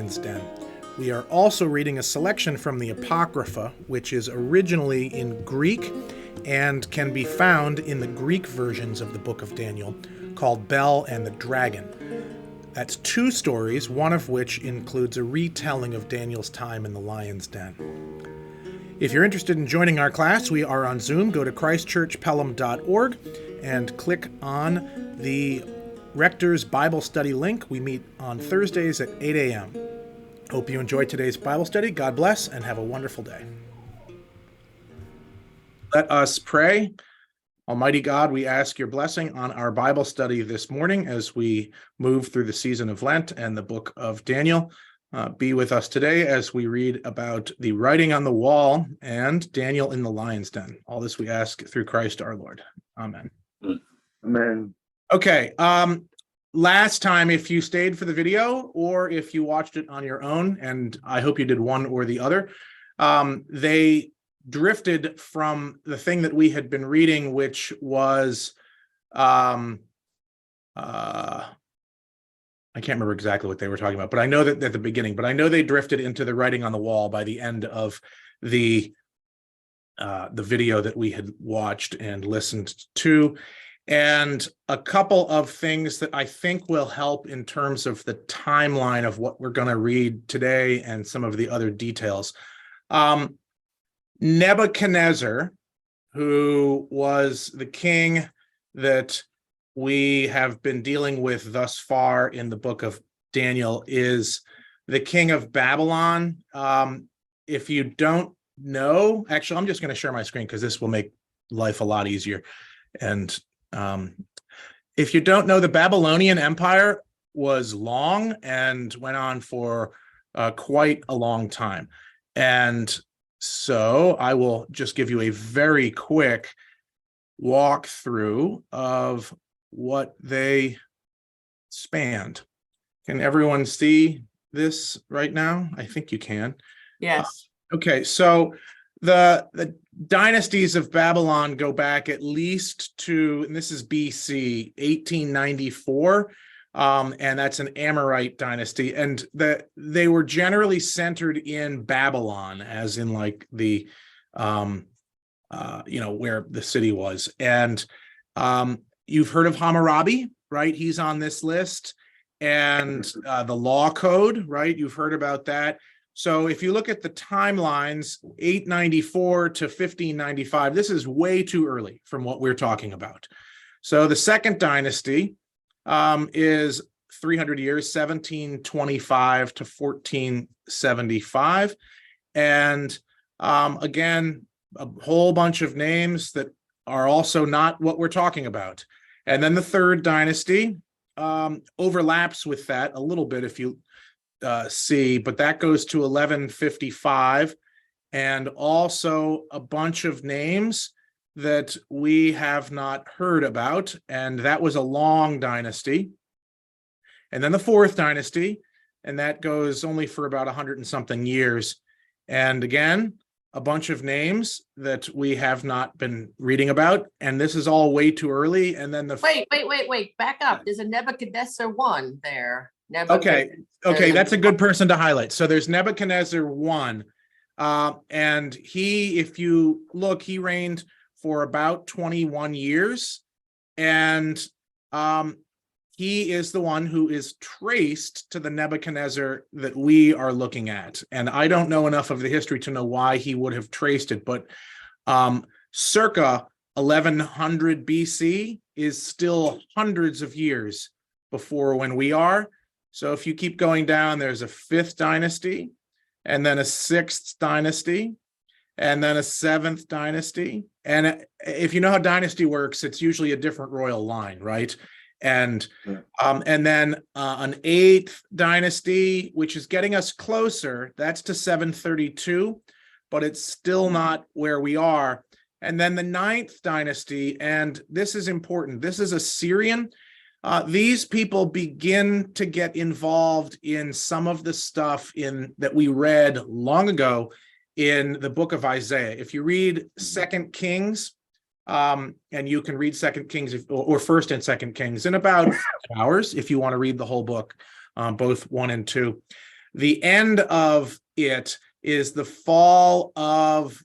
Den. We are also reading a selection from the Apocrypha, which is originally in Greek and can be found in the Greek versions of the Book of Daniel, called Bel and the Dragon. That's two stories, one of which includes a retelling of Daniel's time in the lion's den. If you're interested in joining our class, we are on Zoom. Go to christchurchpelham.org and click on the Rector's Bible Study link. We meet on Thursdays at 8 a.m. Hope you enjoyed today's Bible study. God bless and have a wonderful day. Let us pray. Almighty God, we ask your blessing on our Bible study this morning as we move through the season of Lent and the book of Daniel. Be with us today as we read about the writing on the wall and Daniel in the lion's den. All this we ask through Christ our Lord. Amen. Amen. Okay. Last time, if you stayed for the video or if you watched it on your own, and I hope you did one or the other, they drifted from the thing that we had been reading, which was, I can't remember exactly what they were talking about, but I know that at the beginning, but I know they drifted into the writing on the wall by the end of the video that we had watched and listened to. And a couple of things that I think will help in terms of the timeline of what we're going to read today and some of the other details. Nebuchadnezzar, who was the king that we have been dealing with thus far in the book of Daniel, is the king of Babylon. If you don't know, actually, I'm just going to share my screen because this will make life a lot easier. And if you don't know, the Babylonian Empire was long and went on for quite a long time. And so I will just give you a very quick walkthrough of what they spanned. Can everyone see this right now? I think you can. Yes. Okay, so the dynasties of Babylon go back at least to, and this is BC, 1894, and that's an Amorite dynasty, and they were generally centered in Babylon, as in like the, where the city was. And you've heard of Hammurabi, right? He's on this list, and the Law Code, right? You've heard about that. So if you look at the timelines, 894 to 1595, this is way too early from what we're talking about. So the second dynasty is 300 years, 1725 to 1475. And again, a whole bunch of names that are also not what we're talking about. And then the third dynasty overlaps with that a little bit if you see, but that goes to 1155, and also a bunch of names that we have not heard about, and that was a long dynasty. And then the fourth dynasty, and that goes only for about 100 and something years. And again, a bunch of names that we have not been reading about, and this is all way too early. And then the Wait, back up. There's a Nebuchadnezzar one there. Okay, that's a good person to highlight. So there's Nebuchadnezzar I, and he, if you look, he reigned for about 21 years, and he is the one who is traced to the Nebuchadnezzar that we are looking at. And I don't know enough of the history to know why he would have traced it, but circa 1100 BC is still hundreds of years before when we are. So if you keep going down, there's a fifth dynasty, and then a sixth dynasty, and then a seventh dynasty. And if you know how dynasty works, it's usually a different royal line, right? And then an eighth dynasty, which is getting us closer. That's to 732, but it's still not where we are. And then the ninth dynasty, and this is important. This is Assyrian. These people begin to get involved in some of the stuff that we read long ago in the book of Isaiah. If you read Second Kings, and you can read Second Kings or First and Second Kings in about hours if you want to read the whole book, both 1 and 2. The end of it is the fall of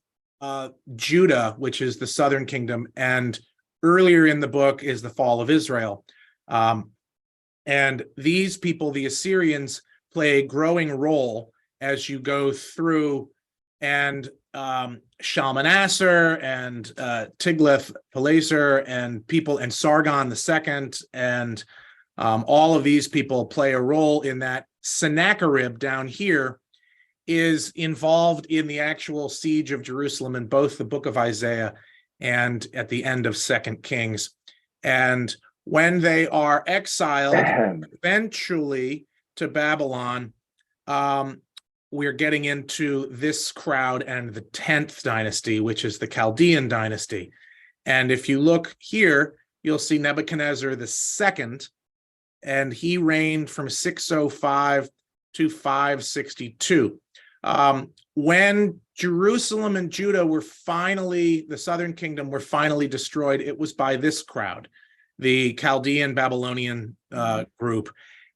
Judah, which is the southern kingdom, and earlier in the book is the fall of Israel. And these people, the Assyrians, play a growing role as you go through, and Shalmaneser and Tiglath-Pileser and people, and Sargon II, and all of these people play a role in that. Sennacherib down here is involved in the actual siege of Jerusalem in both the book of Isaiah and at the end of Second Kings. And when they are exiled eventually to Babylon, we're getting into this crowd and the 10th dynasty, which is the Chaldean dynasty. And if you look here, you'll see Nebuchadnezzar II, and he reigned from 605 to 562. When Jerusalem and Judah were finally, the southern kingdom were finally destroyed, it was by this crowd, the Chaldean Babylonian group.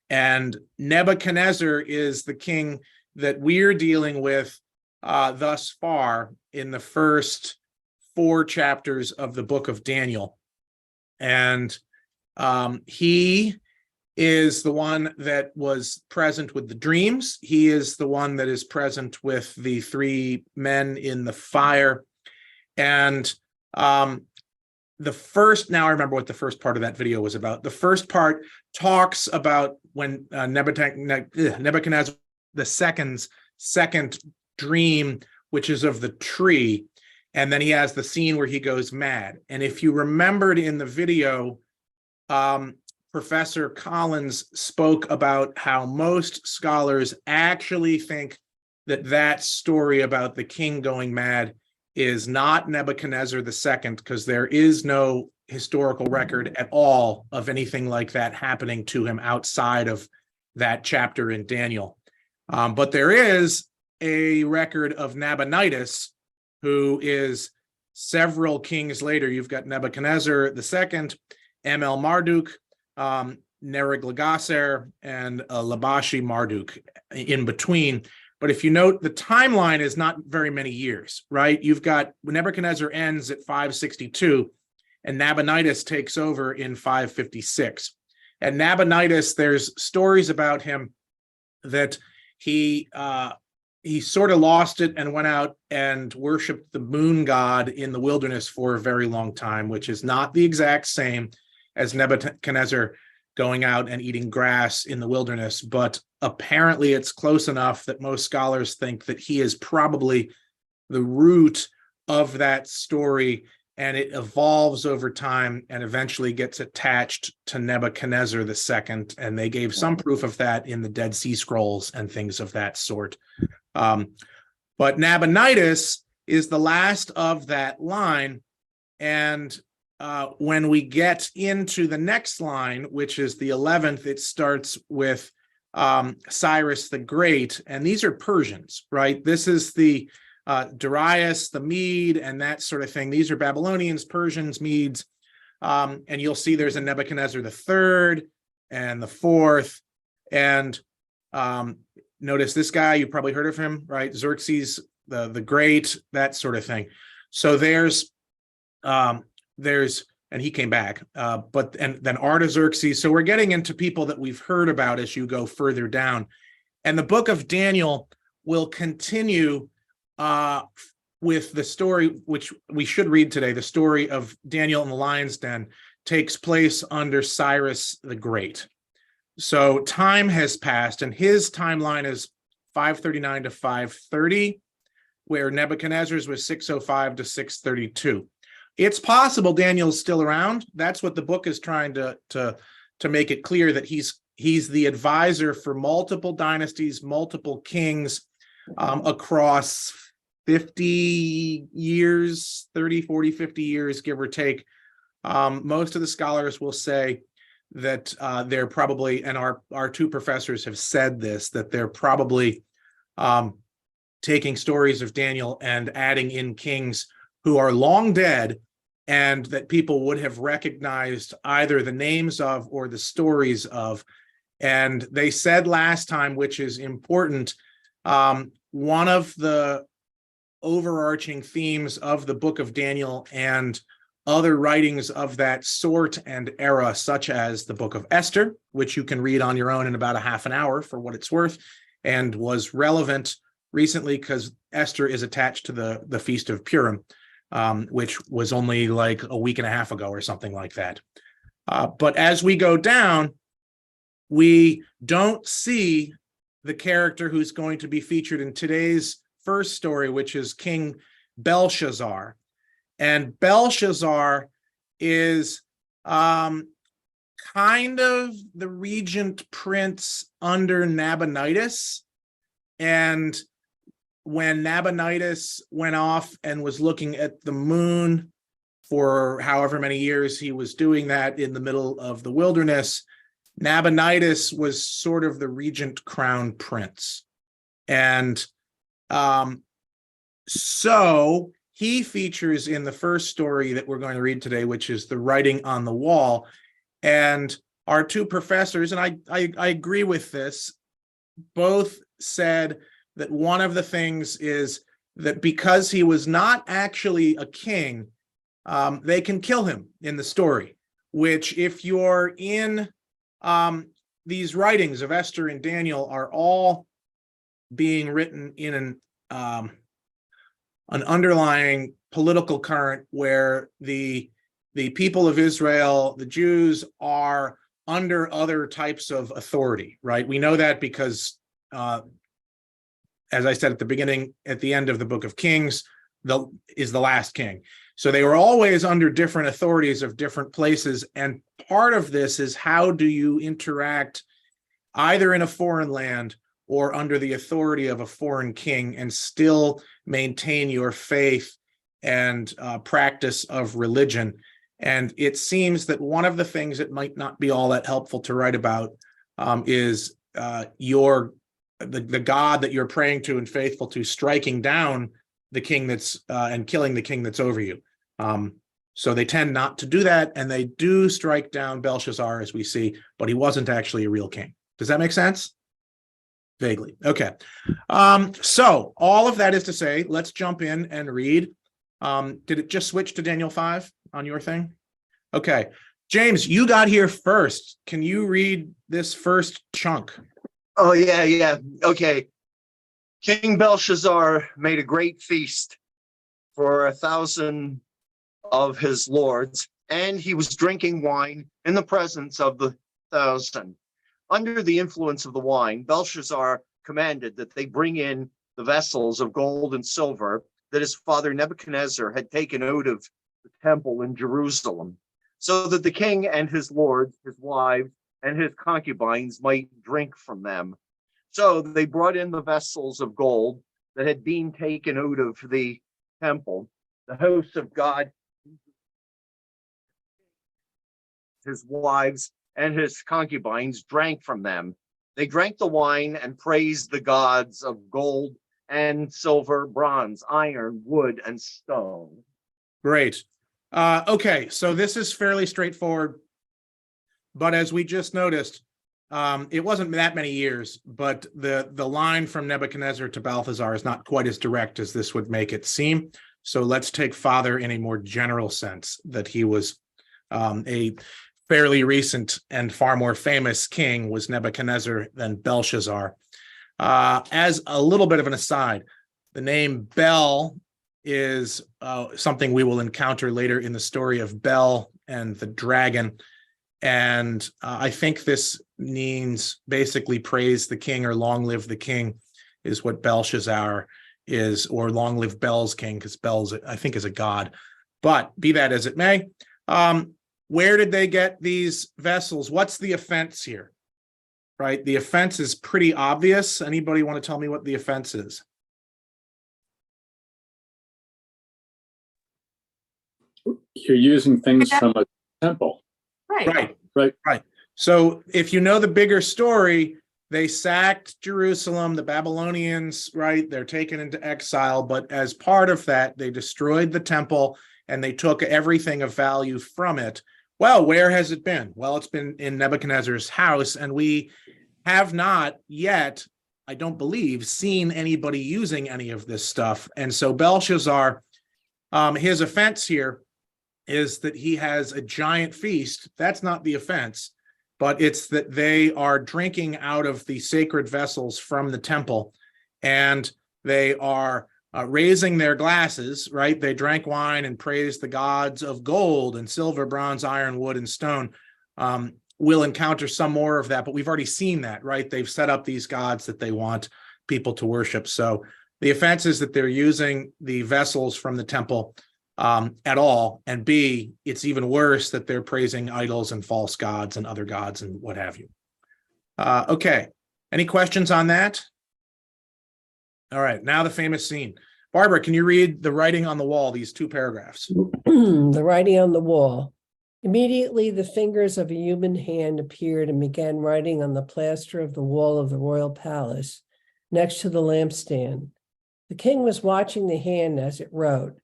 And Nebuchadnezzar is the king that we're dealing with thus far in the first 4 chapters of the book of Daniel. And he is the one that was present with the dreams. He is the one that is present with the 3 men in the fire. And the first, now I remember what the first part of that video was about. The first part talks about when Nebuchadnezzar II's second dream, which is of the tree. And then he has the scene where he goes mad. And if you remembered in the video, Professor Collins spoke about how most scholars actually think that that story about the king going mad is not Nebuchadnezzar II, because there is no historical record at all of anything like that happening to him outside of that chapter in Daniel. But there is a record of Nabonidus, who is several kings later. You've got Nebuchadnezzar II, Amel-Marduk, Neriglissar, and Labashi-Marduk in between. But if you note, the timeline is not very many years, right? You've got Nebuchadnezzar ends at 562, and Nabonidus takes over in 556. And Nabonidus, there's stories about him that he sort of lost it and went out and worshiped the moon god in the wilderness for a very long time, which is not the exact same as Nebuchadnezzar going out and eating grass in the wilderness, but apparently it's close enough that most scholars think that he is probably the root of that story, and it evolves over time and eventually gets attached to Nebuchadnezzar II, and they gave some proof of that in the Dead Sea Scrolls and things of that sort. But Nabonidus is the last of that line, and when we get into the next line, which is the 11th, it starts with Cyrus the Great, and these are Persians, right? This is the Darius, the Mede, and that sort of thing. These are Babylonians, Persians, Medes, and you'll see there's a Nebuchadnezzar III and the 4th, and notice this guy, you probably heard of him, right? Xerxes the Great, that sort of thing. So there's and he came back, and then Artaxerxes. So we're getting into people that we've heard about as you go further down. And the book of Daniel will continue with the story, which we should read today. The story of Daniel in the lion's den takes place under Cyrus the Great. So time has passed, and his timeline is 539 to 530, where Nebuchadnezzar's was 605 to 632. It's possible Daniel's still around. That's what the book is trying to make it clear, that he's the advisor for multiple dynasties, multiple kings across 50 years, 30, 40, 50 years, give or take. Most of the scholars will say that they're probably, and our 2 professors have said this, that they're probably taking stories of Daniel and adding in kings who are long dead, and that people would have recognized either the names of or the stories of. And they said last time, which is important, one of the overarching themes of the book of Daniel and other writings of that sort and era, such as the book of Esther, which you can read on your own in about a half an hour for what it's worth, and was relevant recently because Esther is attached to the Feast of Purim, which was only like a week and a half ago or something like that. But as we go down, we don't see the character who's going to be featured in today's first story, which is King Belshazzar. And Belshazzar is kind of the regent prince under Nabonidus. And when Nabonidus went off and was looking at the moon for however many years he was doing that in the middle of the wilderness, Nabonidus was sort of the regent crown prince. And so he features in the first story that we're going to read today, which is the writing on the wall. And our two professors, and I agree with this, both said that one of the things is that because he was not actually a king, they can kill him in the story, which if you're in these writings of Esther and Daniel are all being written in an underlying political current where the people of Israel, the Jews, are under other types of authority, right? We know that because, as I said at the beginning, at the end of the book of Kings, is the last king. So they were always under different authorities of different places. And part of this is how do you interact either in a foreign land or under the authority of a foreign king and still maintain your faith and practice of religion. And it seems that one of the things that might not be all that helpful to write about is the God that you're praying to and faithful to striking down the king that's and killing the king that's over you. So they tend not to do that, and they do strike down Belshazzar, as we see, but he wasn't actually a real king. Does that make sense? Vaguely. Okay. So all of that is to say, let's jump in and read. Did it just switch to Daniel 5 on your thing? Okay. James, you got here first. Can you read this first chunk? Oh, yeah. Okay. King Belshazzar made a great feast for 1,000 of his lords, and he was drinking wine in the presence of the 1,000. Under the influence of the wine, Belshazzar commanded that they bring in the vessels of gold and silver that his father Nebuchadnezzar had taken out of the temple in Jerusalem, so that the king and his lords, his wives, and his concubines might drink from them. So they brought in the vessels of gold that had been taken out of the temple, the house of God, his wives, and his concubines drank from them. They drank the wine and praised the gods of gold and silver, bronze, iron, wood, and stone. Great. Okay, so this is fairly straightforward, but as we just noticed, it wasn't that many years, but the line from Nebuchadnezzar to Balthazar is not quite as direct as this would make it seem. So let's take father in a more general sense, that he was a fairly recent and far more famous king was Nebuchadnezzar than Belshazzar. As a little bit of an aside, the name Bel is something we will encounter later in the story of Bel and the dragon. And I think this means basically praise the king or long live the king is what Belshazzar is, or long live Bel's king, because Bel's, I think, is a god. But be that as it may, where did they get these vessels? What's the offense here? Right? The offense is pretty obvious. Anybody want to tell me what the offense is? You're using things from a temple. Right. Right. So if you know the bigger story, they sacked Jerusalem, the Babylonians, right? They're taken into exile. But as part of that, they destroyed the temple and they took everything of value from it, Well, where has it been? Well, it's been in Nebuchadnezzar's house, and we have not yet, I don't believe, seen anybody using any of this stuff. And so Belshazzar, his offense here is that he has a giant feast. That's not the offense, but it's that they are drinking out of the sacred vessels from the temple, and they are raising their glasses, right? They drank wine and praised the gods of gold and silver, bronze, iron, wood, and stone. We'll encounter some more of that, but we've already seen that, right? They've set up these gods that they want people to worship. So the offense is that they're using the vessels from the temple at all. And B, it's even worse that they're praising idols and false gods and other gods and what have you. Okay, any questions on that? All right, now the famous scene. Barbara, can you read the writing on the wall, these 2 paragraphs? The writing on the wall. Immediately, the fingers of a human hand appeared and began writing on the plaster of the wall of the royal palace next to the lampstand. The king was watching the hand as it wrote.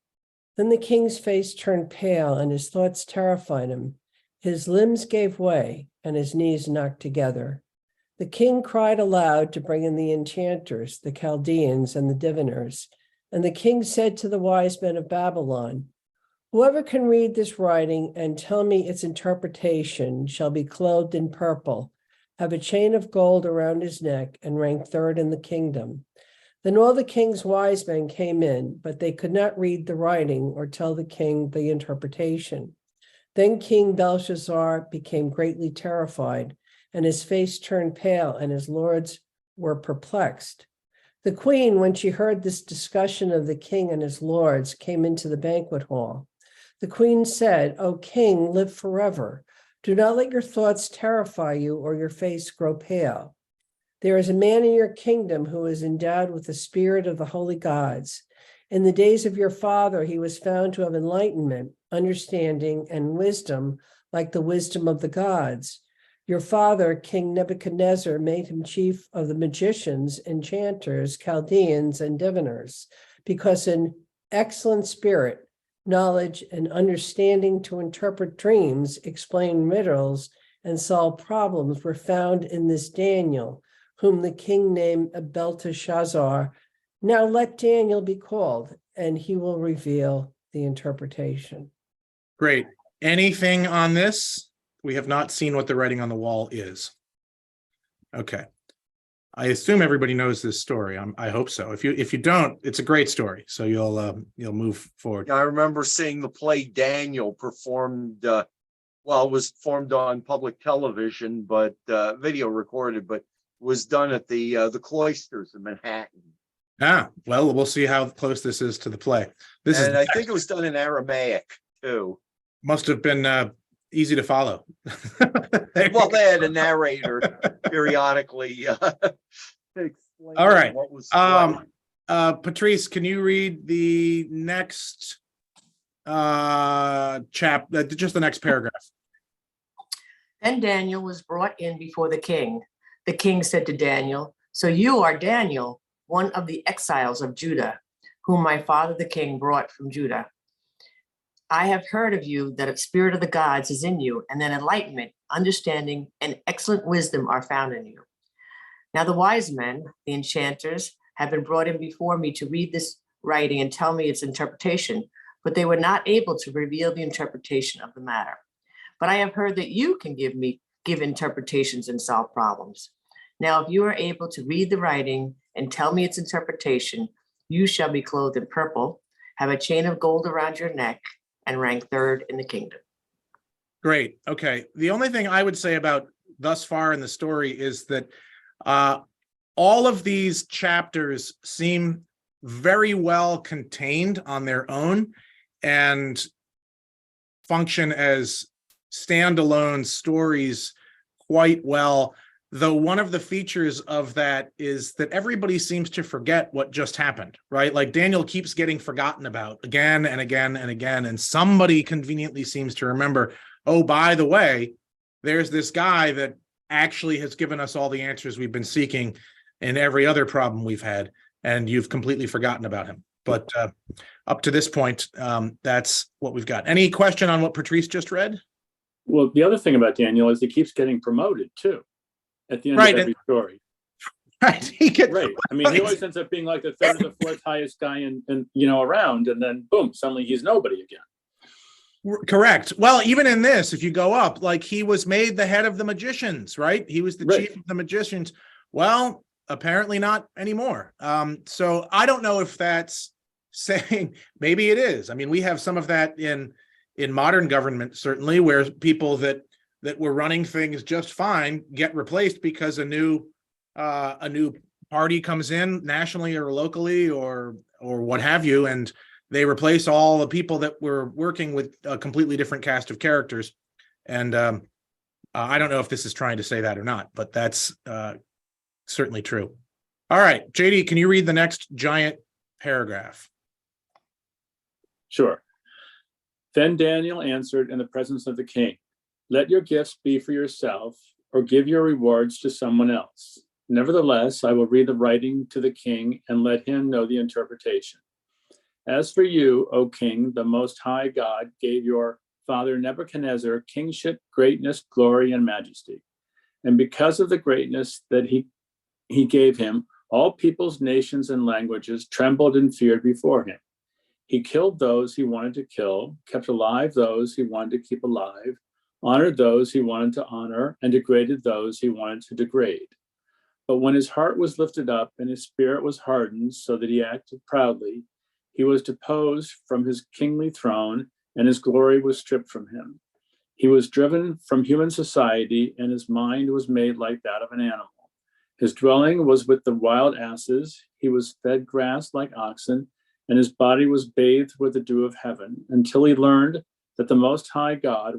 Then the king's face turned pale and his thoughts terrified him. His limbs gave way and his knees knocked together. The king cried aloud to bring in the enchanters, the Chaldeans, and the diviners. And the king said to the wise men of Babylon, whoever can read this writing and tell me its interpretation shall be clothed in purple, have a chain of gold around his neck, and rank 3rd in the kingdom. Then all the king's wise men came in, but they could not read the writing or tell the king the interpretation. Then King Belshazzar became greatly terrified, and his face turned pale, and his lords were perplexed. The queen, when she heard this discussion of the king and his lords, came into the banquet hall. The queen said, O king, live forever. Do not let your thoughts terrify you or your face grow pale. There is a man in your kingdom who is endowed with the spirit of the holy gods. In the days of your father, he was found to have enlightenment, understanding, and wisdom like the wisdom of the gods. Your father, King Nebuchadnezzar, made him chief of the magicians, enchanters, Chaldeans, and diviners, because in excellent spirit, knowledge, and understanding to interpret dreams, explain riddles, and solve problems were found in this Daniel, whom the king named Belteshazzar. Now let Daniel be called, and he will reveal the interpretation. Great. Anything on this? We have not seen what the writing on the wall is. Okay. I assume everybody knows this story. I hope so. If you don't, it's a great story. So you'll move forward. I remember seeing the play Daniel performed, it was formed on public television, but video recorded, but was done at the cloisters in Manhattan. Ah, well, we'll see how close this is to the play. I think it was done in Aramaic too. Must have been easy to follow. Well, they had a narrator periodically. Explain All right. what was Patrice, can you read the next just the next paragraph? Then Daniel was brought in before the king. The king said to Daniel, so you are Daniel, one of the exiles of Judah, whom my father the king brought from Judah. I have heard of you that a spirit of the gods is in you, and that enlightenment, understanding, and excellent wisdom are found in you. Now the wise men, the enchanters, have been brought in before me to read this writing and tell me its interpretation, but they were not able to reveal the interpretation of the matter. But I have heard that you can give interpretations and solve problems. Now, if you are able to read the writing and tell me its interpretation, you shall be clothed in purple, have a chain of gold around your neck, and rank 3rd in the kingdom. Great. Okay. The only thing I would say about thus far in the story is that all of these chapters seem very well contained on their own and function as standalone stories quite well. Though one of the features of that is that everybody seems to forget what just happened, right? Like Daniel keeps getting forgotten about again and again and again, and somebody conveniently seems to remember, oh, by the way, there's this guy that actually has given us all the answers we've been seeking in every other problem we've had, and you've completely forgotten about him. But up to this point, that's what we've got. Any question on what Patrice just read? Well, the other thing about Daniel is he keeps getting promoted too at the end Right, of every story. Right. He gets Right. I mean, he always ends up being like the third or the fourth highest guy in around, and then boom, suddenly he's nobody again. Correct. Well, even in this, if you go up, like he was made the head of the magicians, right? He was the Right. chief of the magicians. Well, apparently not anymore. So I don't know if that's saying, maybe it is. I mean, we have some of that in modern government, certainly, where people that were running things just fine get replaced because a new party comes in nationally or locally or what have you, and they replace all the people that were working with a completely different cast of characters. And I don't know if this is trying to say that or not, but that's certainly true. All right, JD, can you read the next giant paragraph? Sure. Then Daniel answered in the presence of the king, "Let your gifts be for yourself, or give your rewards to someone else. Nevertheless, I will read the writing to the king and let him know the interpretation. As for you, O king, the Most High God gave your father Nebuchadnezzar kingship, greatness, glory, and majesty. And because of the greatness that he gave him, all peoples, nations, and languages trembled and feared before him. He killed those he wanted to kill, kept alive those he wanted to keep alive, honored those he wanted to honor, and degraded those he wanted to degrade. But when his heart was lifted up and his spirit was hardened so that he acted proudly, he was deposed from his kingly throne and his glory was stripped from him. He was driven from human society and his mind was made like that of an animal. His dwelling was with the wild asses. He was fed grass like oxen, and his body was bathed with the dew of heaven, until he learned that the Most High God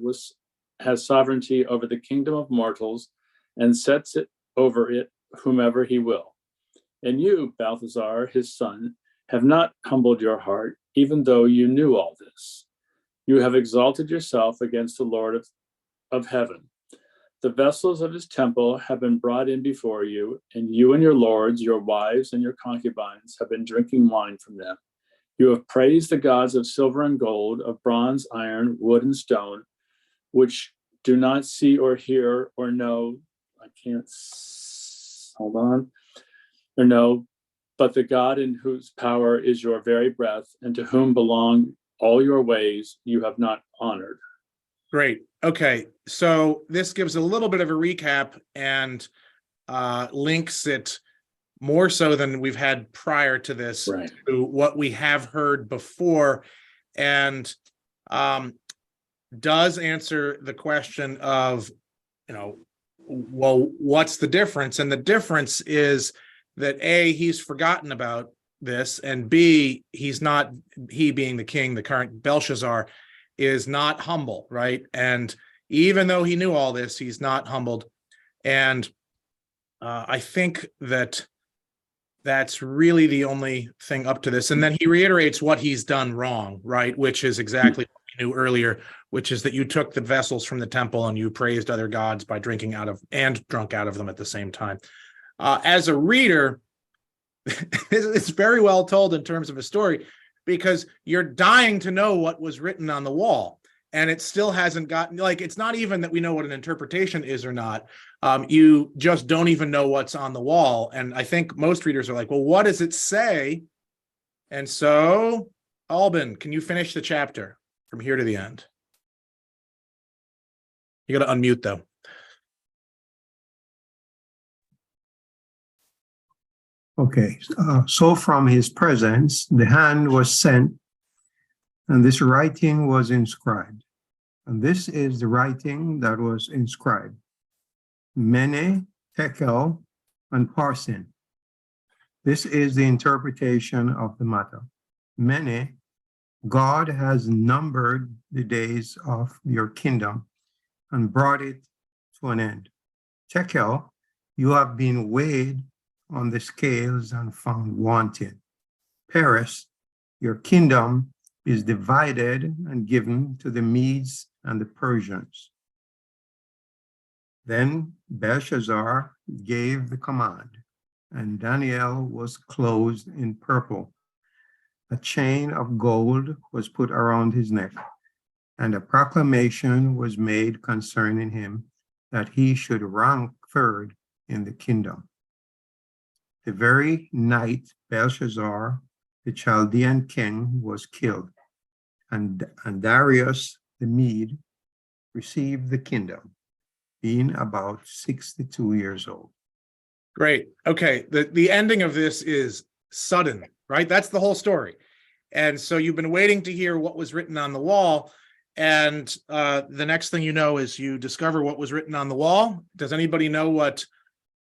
has sovereignty over the kingdom of mortals and sets it over it whomever he will. And you, Balthazar, his son, have not humbled your heart, even though you knew all this. You have exalted yourself against the Lord of heaven. The vessels of his temple have been brought in before you, and you and your lords, your wives, and your concubines have been drinking wine from them. You have praised the gods of silver and gold, of bronze, iron, wood, and stone, which do not see or hear or know. Or know, but the God in whose power is your very breath, and to whom belong all your ways, you have not honored. Great. Okay. So this gives a little bit of a recap and links it more so than we've had prior to this, Right. to what we have heard before, and does answer the question of, well, what's the difference? And the difference is that A, he's forgotten about this, and B, he's not, he being the king, the current Belshazzar, is not humble, right? And even though he knew all this, he's not humbled. And I think that that's really the only thing up to this. And then he reiterates what he's done wrong, right? Which is exactly what we knew earlier, which is that you took the vessels from the temple and you praised other gods by drinking out of and drunk out of them at the same time. As a reader, it's very well told in terms of a story, because you're dying to know what was written on the wall. And it still hasn't gotten, like, it's not even that we know what an interpretation is or not. You just don't even know what's on the wall. And I think most readers are like, well, what does it say? And so, Albin, can you finish the chapter from here to the end? You got to unmute, though. Okay, so from his presence, the hand was sent, and this writing was inscribed. And this is the writing that was inscribed: Mene, Tekel, and Parsin. This is the interpretation of the matter. Mene, God has numbered the days of your kingdom and brought it to an end. Tekel, you have been weighed on the scales and found wanting. Paris, your kingdom is divided and given to the Medes and the Persians. Then Belshazzar gave the command, and Daniel was clothed in purple. A chain of gold was put around his neck, And a proclamation was made concerning him that he should rank third in the kingdom. The very night Belshazzar, the Chaldean king, was killed, and Darius the Mede received the kingdom, being about 62 years old. Great. Okay. The ending of this is sudden, right? That's the whole story. And so you've been waiting to hear what was written on the wall. And the next thing you know is you discover what was written on the wall. Does anybody know what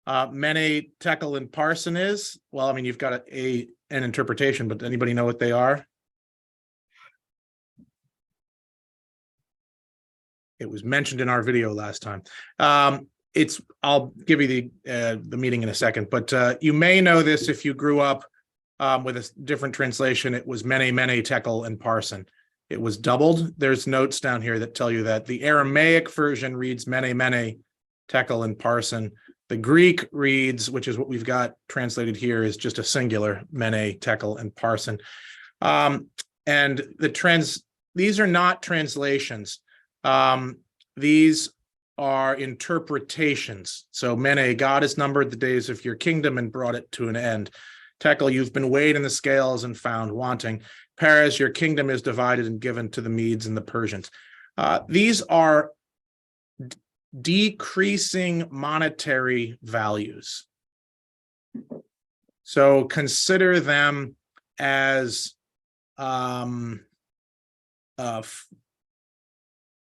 Mene, Tekel, and Parsin is? Well, I mean, you've got an interpretation, but anybody know what they are? It was mentioned in our video last time. I'll give you the meaning in a second, but you may know this if you grew up with a different translation. It was Mene, Mene, Tekel, and Parsin. It was doubled. There's notes down here that tell you that the Aramaic version reads Mene, Mene, Tekel, and Parsin. The Greek reads, which is what we've got translated here, is just a singular, Mene, Tekel, and Parsin. And these are not translations. These are interpretations. So Mene, God has numbered the days of your kingdom and brought it to an end. Tekel, you've been weighed in the scales and found wanting. Peres, your kingdom is divided and given to the Medes and the Persians. These are decreasing monetary values. So consider them as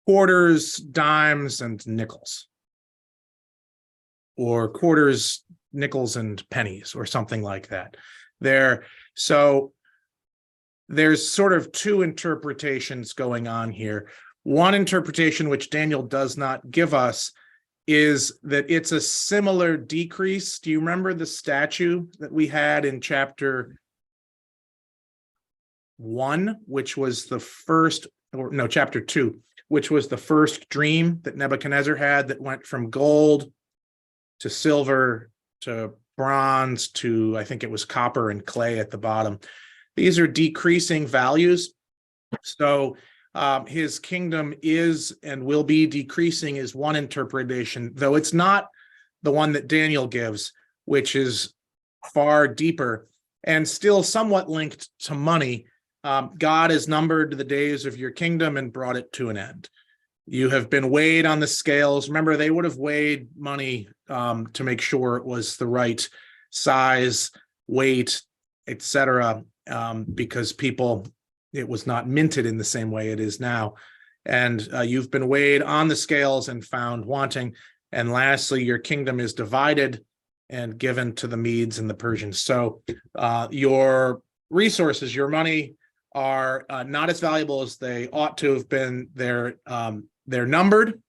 quarters, dimes, and nickels, or quarters, nickels, and pennies, or something like that. So there's sort of two interpretations going on here. One interpretation, which Daniel does not give us, is that it's a similar decrease. Do you remember the statue that we had in chapter 1, which was the first, or no, chapter 2, which was the first dream that Nebuchadnezzar had that went from gold to silver to bronze to, I think it was copper and clay at the bottom. These are decreasing values. So his kingdom is and will be decreasing is one interpretation, though it's not the one that Daniel gives, which is far deeper and still somewhat linked to money. God has numbered the days of your kingdom and brought it to an end. You have been weighed on the scales. Remember, they would have weighed money to make sure it was the right size, weight, etc., because it was not minted in the same way it is now. And you've been weighed on the scales and found wanting. And lastly, your kingdom is divided and given to the Medes and the Persians. So your resources, your money, are not as valuable as they ought to have been. They're numbered,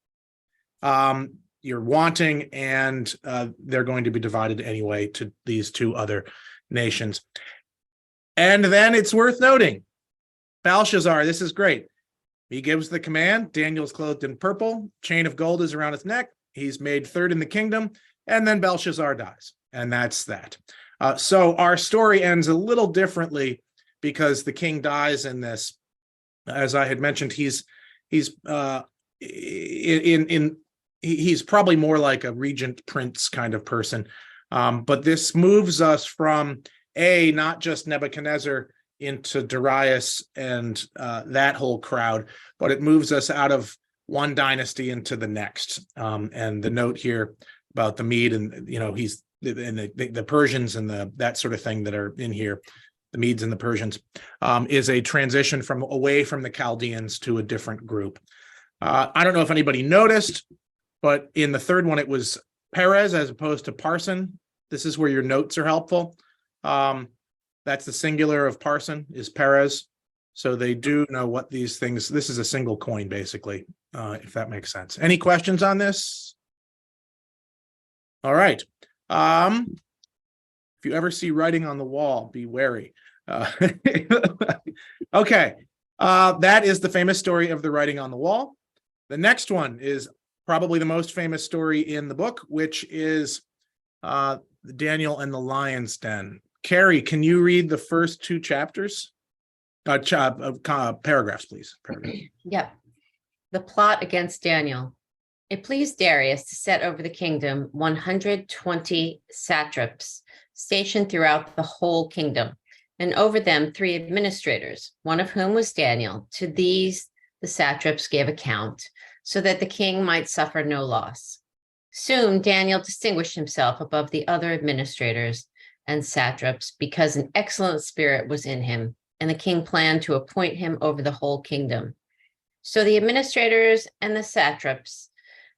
you're wanting, and they're going to be divided anyway to these two other nations. And then it's worth noting, Belshazzar, this is great. He gives the command. Daniel's clothed in purple, chain of gold is around his neck. He's made third in the kingdom, and then Belshazzar dies. And that's that. So our story ends a little differently because the king dies in this. As I had mentioned, he's probably more like a regent prince kind of person. But this moves us from not just Nebuchadnezzar into Darius and that whole crowd, but it moves us out of one dynasty into the next. And the note here about the Mede and he's and the Persians and that sort of thing that are in here, the Medes and the Persians, is a transition away from the Chaldeans to a different group. I don't know if anybody noticed, but in the third one, it was Peres as opposed to Parsin. This is where your notes are helpful. That's the singular of Parsin is Peres. So they do know what these things, this is a single coin, basically, if that makes sense. Any questions on this? All right. If you ever see writing on the wall, be wary. Okay. That is the famous story of the writing on the wall. The next one is probably the most famous story in the book, which is Daniel and the Lion's Den. Carrie, can you read the first two chapters? Paragraphs, please. Paragraphs. Yeah. The plot against Daniel. It pleased Darius to set over the kingdom 120 satraps stationed throughout the whole kingdom, and over them 3 administrators, one of whom was Daniel. To these the satraps gave account, so that the king might suffer no loss. Soon Daniel distinguished himself above the other administrators and satraps because an excellent spirit was in him, and the king planned to appoint him over the whole kingdom. So the administrators and the satraps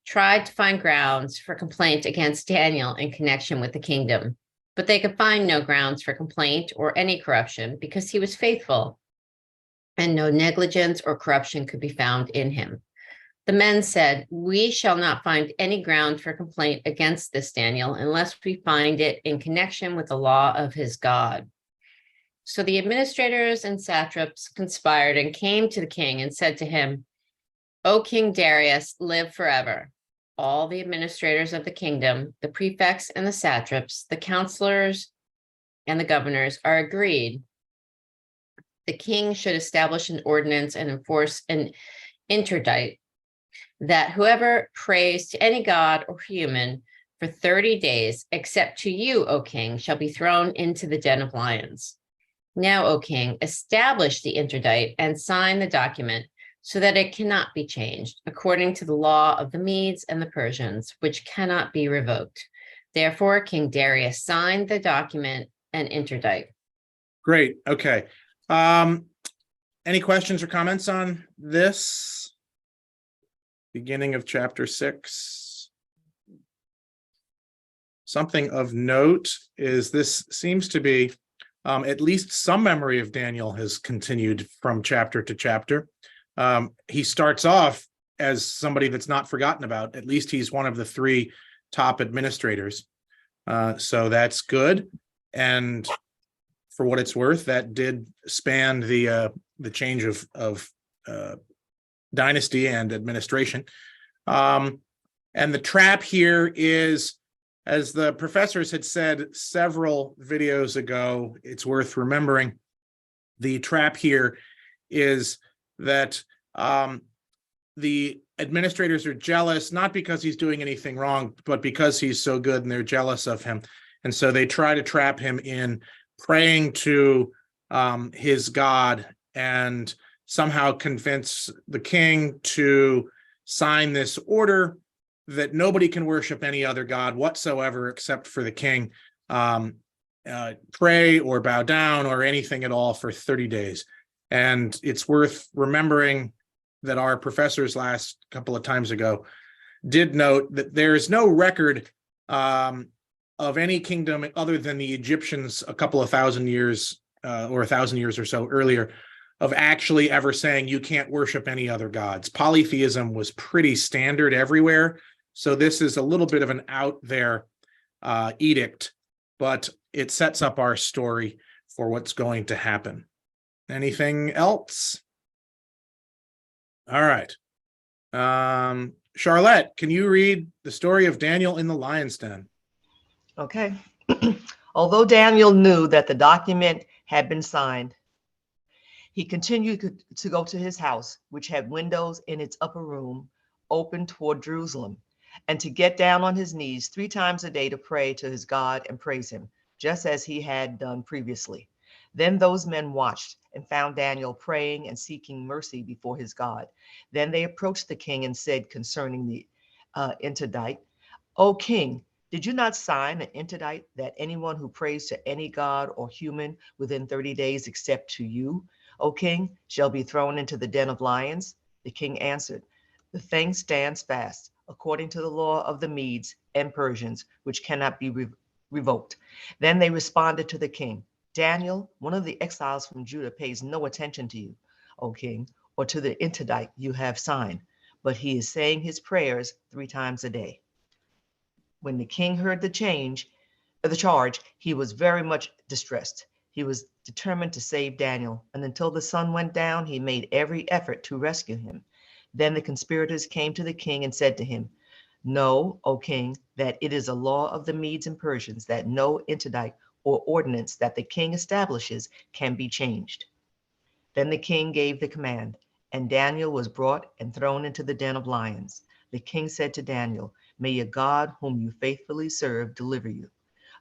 tried to find grounds for complaint against Daniel in connection with the kingdom, but they could find no grounds for complaint or any corruption because he was faithful, and no negligence or corruption could be found in him. The men said, "We shall not find any ground for complaint against this Daniel unless we find it in connection with the law of his God." So the administrators and satraps conspired and came to the king and said to him, "O King Darius, live forever. All the administrators of the kingdom, the prefects and the satraps, the counselors and the governors are agreed. The king should establish an ordinance and enforce an interdict that whoever prays to any god or human for 30 days, except to you, O king, shall be thrown into the den of lions. Now, O king, establish the interdict and sign the document so that it cannot be changed, according to the law of the Medes and the Persians, which cannot be revoked." Therefore, King Darius signed the document and interdict. Great. Okay. Any questions or comments on this? Beginning of chapter 6. Something of note is this seems to be at least some memory of Daniel has continued from chapter to chapter. He starts off as somebody that's not forgotten about. At least he's one of the 3 top administrators. So that's good. And for what it's worth, that did span the change of dynasty and administration. And the trap here is, as the professors had said several videos ago, it's worth remembering, the trap here is that the administrators are jealous, not because he's doing anything wrong, but because he's so good and they're jealous of him. And so they try to trap him in praying to his God and somehow convince the king to sign this order that nobody can worship any other god whatsoever except for the king, pray or bow down or anything at all for 30 days. And it's worth remembering that our professors last couple of times ago did note that there is no record of any kingdom other than the Egyptians a couple of thousand years or 1,000 years or so earlier of actually ever saying you can't worship any other gods. Polytheism was pretty standard everywhere. So this is a little bit of an out there edict, but it sets up our story for what's going to happen. Anything else? All right. Charlotte, can you read the story of Daniel in the lion's den? Okay. Although Daniel knew that the document had been signed, he continued to go to his house, which had windows in its upper room open toward Jerusalem, and to get down on his knees 3 times a day to pray to his God and praise him, just as he had done previously. Then those men watched and found Daniel praying and seeking mercy before his God. Then they approached the king and said concerning the interdict, "O king, did you not sign an interdict that anyone who prays to any god or human within 30 days except to you, O king, shall be thrown into the den of lions?" The king answered, "The thing stands fast, according to the law of the Medes and Persians, which cannot be revoked." Then they responded to the king, "Daniel, one of the exiles from Judah, pays no attention to you, O king, or to the interdict you have signed, but he is saying his prayers 3 times a day." When the king heard the charge, he was very much distressed. He was determined to save Daniel, and until the sun went down, he made every effort to rescue him. Then the conspirators came to the king and said to him, "Know, O king, that it is a law of the Medes and Persians that no interdict or ordinance that the king establishes can be changed." Then the king gave the command, And Daniel was brought and thrown into the den of lions. The king said to Daniel, "May your God, whom you faithfully serve, deliver you."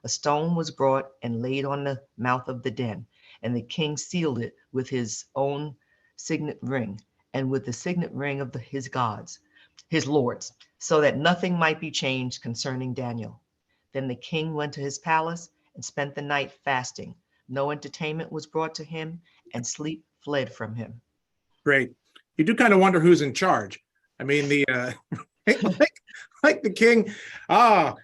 A stone was brought and laid on the mouth of the den, and the king sealed it with his own signet ring and with the signet ring of his gods, his lords, so that nothing might be changed concerning Daniel. Then the king went to his palace and spent the night fasting. No entertainment was brought to him, and sleep fled from him. Great. You do kind of wonder who's in charge. I mean, the like the king, I'll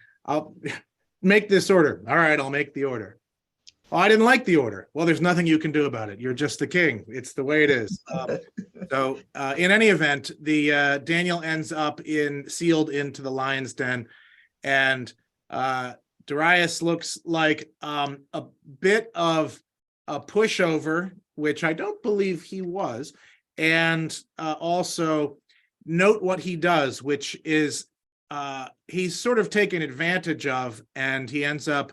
make this order. All right, I'll make the order. Oh, I didn't like the order. Well, there's nothing you can do about it. You're just the king. It's the way it is. So in any event, the Daniel ends up sealed into the lion's den, and Darius looks like a bit of a pushover, which I don't believe he was. And also note what he does, which is he's sort of taken advantage of, and he ends up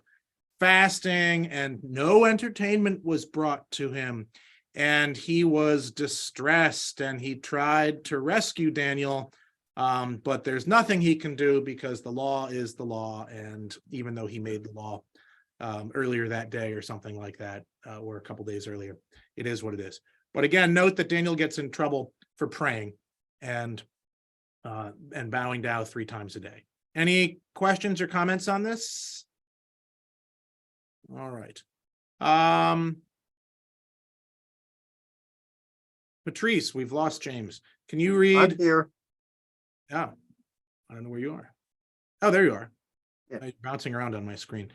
fasting, and no entertainment was brought to him. And he was distressed, and he tried to rescue Daniel, but there's nothing he can do because the law is the law. And even though he made the law earlier that day or something like that, or a couple days earlier, it is what it is. But again, note that Daniel gets in trouble for praying and bowing down 3 times a day. Any questions or comments on this? All right. Patrice, we've lost James. Can you I'm read? here. Yeah, I don't know where you are. Oh, there you are. Yeah. You're bouncing around on my screen.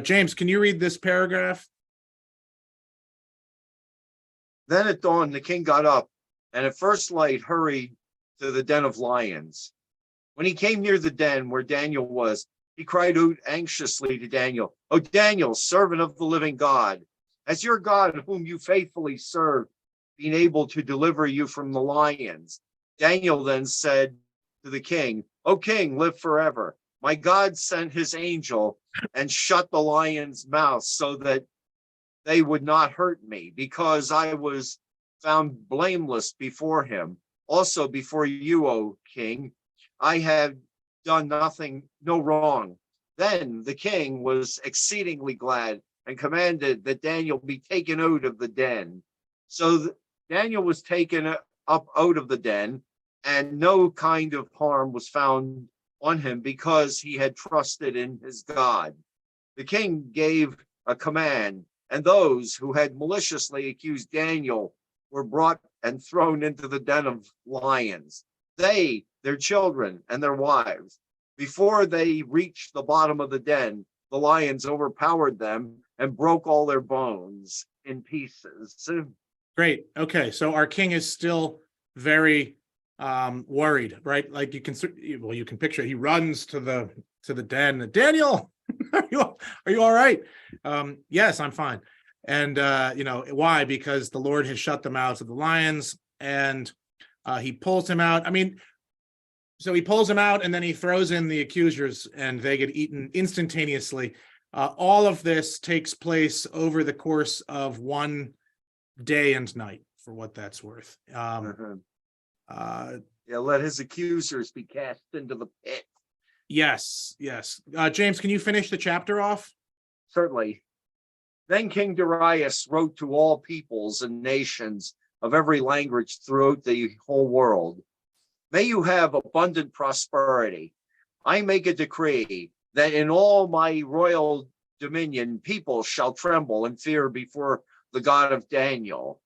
James, can you read this paragraph? Then at dawn, the king got up and at first light hurried to the den of lions. When he came near the den where Daniel was, he cried out anxiously to Daniel, "O Daniel, servant of the living God, has your God, whom you faithfully serve, been able to deliver you from the lions?" Daniel then said to the king, "O king, live forever. My God sent his angel and shut the lions' mouths so that they would not hurt me, because I was found blameless before him. Also before you, O king, I have done nothing, no wrong." Then the king was exceedingly glad and commanded that Daniel be taken out of the den. So Daniel was taken up out of the den, and no kind of harm was found on him because he had trusted in his God. The king gave a command, and those who had maliciously accused Daniel were brought and thrown into the den of lions. They, their children, and their wives. Before they reached the bottom of the den, the lions overpowered them and broke all their bones in pieces. Great. Okay, so our king is still very worried, right? Like you can picture, he runs to the den. Daniel, are you all right? Yes, I'm fine. And why? Because the Lord has shut the mouths of the lions, and he pulls him out. I mean, so he pulls him out, and then he throws in the accusers, and they get eaten instantaneously. All of this takes place over the course of one day and night, for what that's worth. Let his accusers be cast into the pit. Yes. James, can you finish the chapter off? Certainly. Then King Darius wrote to all peoples and nations of every language throughout the whole world, "May you have abundant prosperity. I make a decree that in all my royal dominion, people shall tremble and fear before the God of Daniel.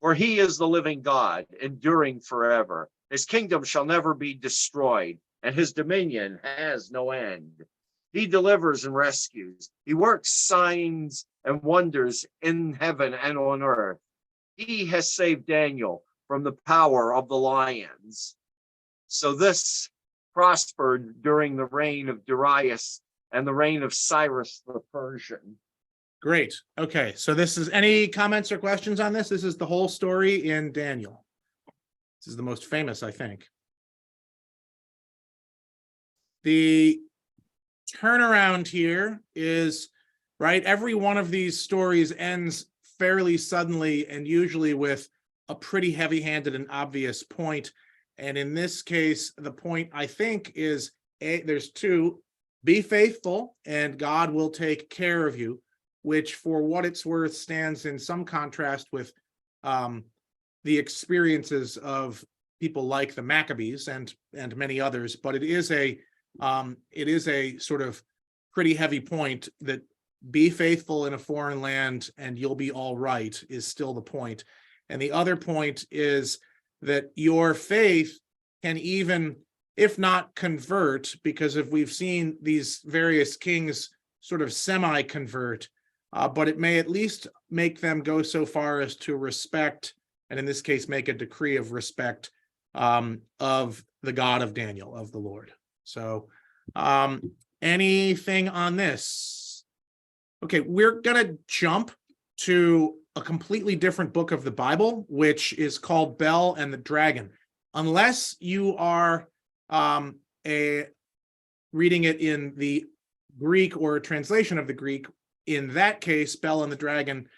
For he is the living God, enduring forever. His kingdom shall never be destroyed, and his dominion has no end. He delivers and rescues. He works signs and wonders in heaven and on earth. He has saved Daniel from the power of the lions." So this prospered during the reign of Darius and the reign of Cyrus the Persian. Great. Okay, so this is, any comments or questions on this? This is the whole story in Daniel. This is the most famous, I think. The turnaround here is, right, every one of these stories ends fairly suddenly, and usually with a pretty heavy-handed and obvious point. And in this case, the point I think is there's two: be faithful and God will take care of you, which for what it's worth stands in some contrast with the experiences of people like the Maccabees and many others. But it is a sort of pretty heavy point that be faithful in a foreign land and you'll be all right is still the point. And the other point is that your faith can even, if not convert, because if we've seen these various kings sort of semi-convert, but it may at least make them go so far as to respect, and in this case, make a decree of respect of the God of Daniel, of the Lord. So anything on this? Okay, we're gonna jump to a completely different book of the Bible, which is called Bel and the Dragon. Unless you are reading it in the Greek or a translation of the Greek, in that case, Bel and the Dragon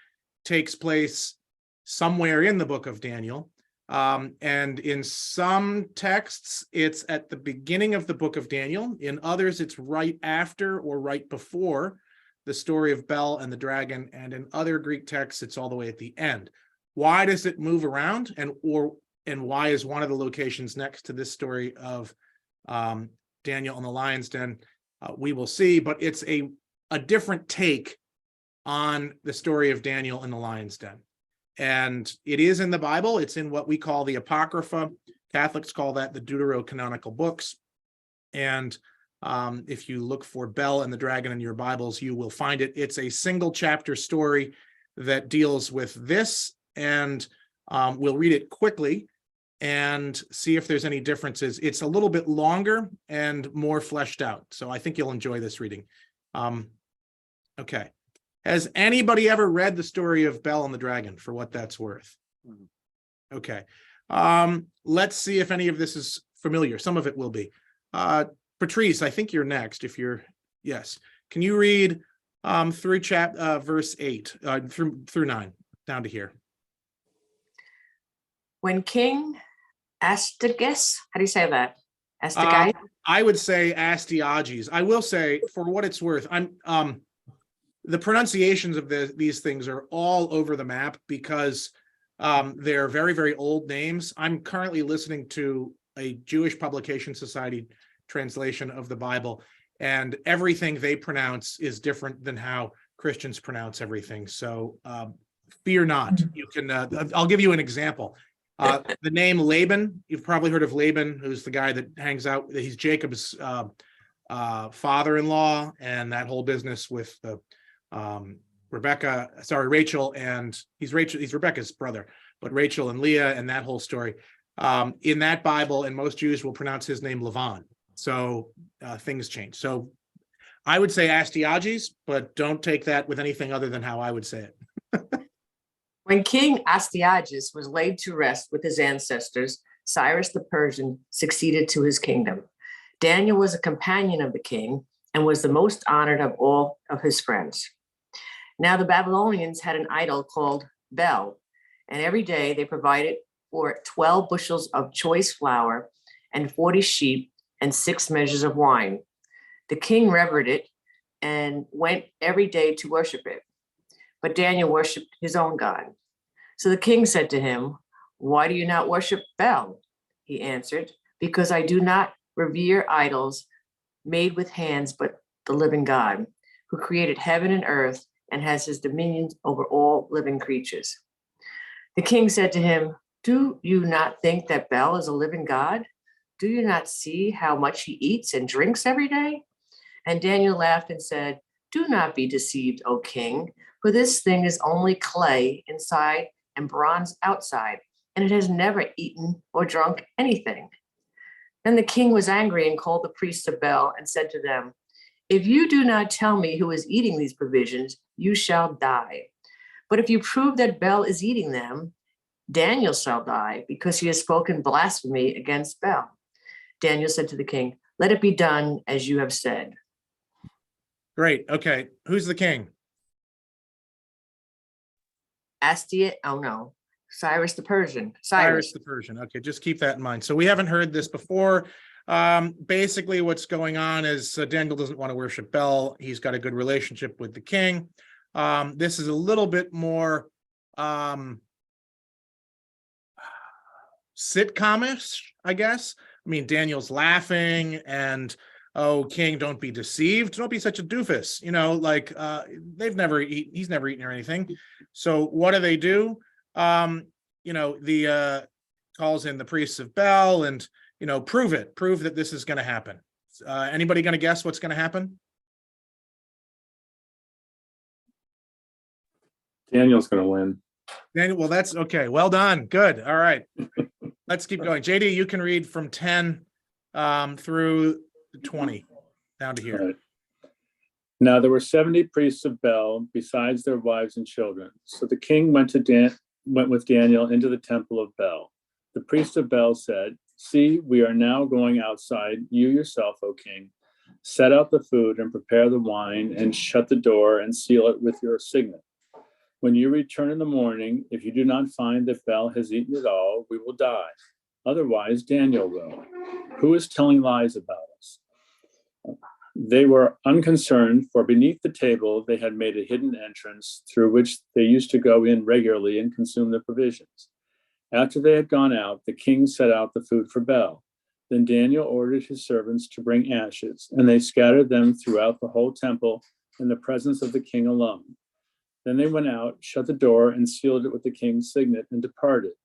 takes place somewhere in the book of Daniel. And in some texts, it's at the beginning of the book of Daniel. In others, it's right after or right before the story of Bel and the dragon. And in other Greek texts, it's all the way at the end. Why does it move around? And why is one of the locations next to this story of Daniel and the lion's den? We will see, but it's a different take on the story of Daniel and the lion's den. And it is in the Bible. It's in what we call the Apocrypha. Catholics call that the Deuterocanonical books. And if you look for Bel and the Dragon in your Bibles, you will find it. It's a single chapter story that deals with this. And we'll read it quickly and see if there's any differences. It's a little bit longer and more fleshed out. So I think you'll enjoy this reading. Okay. Has anybody ever read the story of Bel and the Dragon, for what that's worth? Okay. Let's see if any of this is familiar. Some of it will be. Patrice, I think you're next. If you're, yes. Can you read through verse 8 through 9 down to here? When King Astyages, how do you say that? Astyages? I would say Astyages. I will say, for what it's worth, the pronunciations of these things are all over the map because they're very, very old names. I'm currently listening to a Jewish Publication Society translation of the Bible, and everything they pronounce is different than how Christians pronounce everything. So fear not. You can. I'll give you an example. The name Laban. You've probably heard of Laban, who's the guy that hangs out. He's Jacob's father-in-law, and that whole business with the Rachel, and he's Rebecca's brother, but Rachel and Leah and that whole story. In that Bible, and most Jews will pronounce his name Lavan. So things change. So I would say Astyages, but don't take that with anything other than how I would say it. When King Astyages was laid to rest with his ancestors, Cyrus the Persian succeeded to his kingdom. Daniel was a companion of the king and was the most honored of all of his friends. Now the Babylonians had an idol called Bel, and every day they provided for it 12 bushels of choice flour and 40 sheep and 6 measures of wine. The king revered it and went every day to worship it. But Daniel worshiped his own God. So the king said to him, "Why do you not worship Bel?" He answered, "Because I do not revere idols made with hands, but the living God, who created heaven and earth and has his dominion over all living creatures." The king said to him, "Do you not think that Bel is a living God? Do you not see how much he eats and drinks every day?" And Daniel laughed and said, "Do not be deceived, O king, for this thing is only clay inside and bronze outside, and it has never eaten or drunk anything." Then the king was angry and called the priests of Bel and said to them, "If you do not tell me who is eating these provisions, you shall die. But if you prove that Bel is eating them, Daniel shall die, because he has spoken blasphemy against Bel." Daniel said to the king, "Let it be done as you have said." Great. Okay. Who's the king? Cyrus the Persian. Cyrus the Persian. Okay, just keep that in mind. So we haven't heard this before. Basically, what's going on is Daniel doesn't want to worship Bel. He's got a good relationship with the king. This is a little bit more sitcomish, I guess. I mean, Daniel's laughing and, oh, king, don't be deceived. Don't be such a doofus. You know, like he's never eaten or anything. So what do? You know, the calls in the priests of Bel and, you know, prove that this is going to happen. Anybody going to guess what's going to happen? Daniel's going to win. Daniel, well, that's okay. Well done. Good. All right. Let's keep going. JD, you can read from 10 through 20 down to All here. right. Now there were 70 priests of Bel besides their wives and children. So the king went with Daniel into the temple of Bel. The priest of Bel said, "See, we are now going outside. You yourself, O king, set out the food and prepare the wine and shut the door and seal it with your signet. When you return in the morning, if you do not find that Bel has eaten it all, we will die. Otherwise, Daniel will. Who is telling lies about us?" They were unconcerned, for beneath the table they had made a hidden entrance through which they used to go in regularly and consume the provisions. After they had gone out, the king set out the food for Bel. Then Daniel ordered his servants to bring ashes, and they scattered them throughout the whole temple in the presence of the king alone. Then they went out, shut the door, and sealed it with the king's signet, and departed.